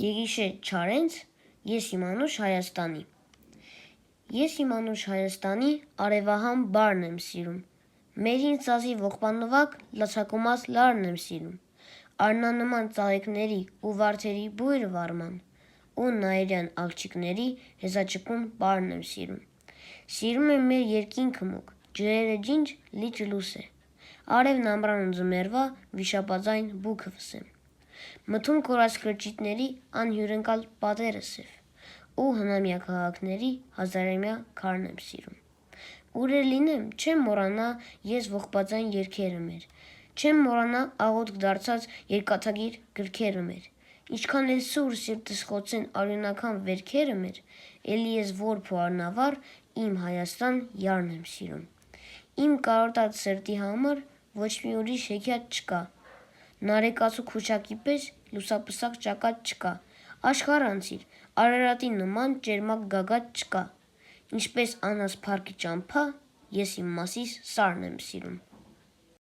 Եղիշե Չարենց, ես իմ անուշ Հայաստանի։ Ես իմ անուշ Հայաստանի արևահամ բարն եմ սիրում, մերին ծազի ողբանվակ լացակումած լարն եմ սիրում, արնանման ծաղիկների ու վարդերի բույր վարման, ու նայրյան աղջիկների հեզաճկուն բարն եմ սիրում։ Սիրում եմ մեր երկինքը մուկ, ջրերը ջինջ լիճ լուս է, արևն ամռան ձմեռվա վիշապաձայն բուքը վսեմ։ Մթում կորած կրճիտների անհյուրընկալ պատերը սև, ու հնամյա քաղաքների հազարամյա քարն եմ սիրում։ Ուր էլ լինեմ, չեմ մոռանա ես ողբաձայն երգերը մեր, չեմ մոռանա աղոթք դարձած երկաթագիր գրքերը մեր, ինչքան էլ սուր սիրտս խոցեն արյունական վերքերը մեր, էլի ես որբ ու արնավառ իմ Հայաստան յարն եմ սիրում։ Իմ կարոտած սրտի համար ոչ մի ուրիշ հեքիաթ չկա, նարեկացու քուչակի պես լուսապսակ ճակատ չկա, աշխարհանցիր, Արարատի նման ճերմակ գագաթ չկա, ինչպես անաս փառքի ճամփա, ես իմ մասիս սարն եմ սիրում։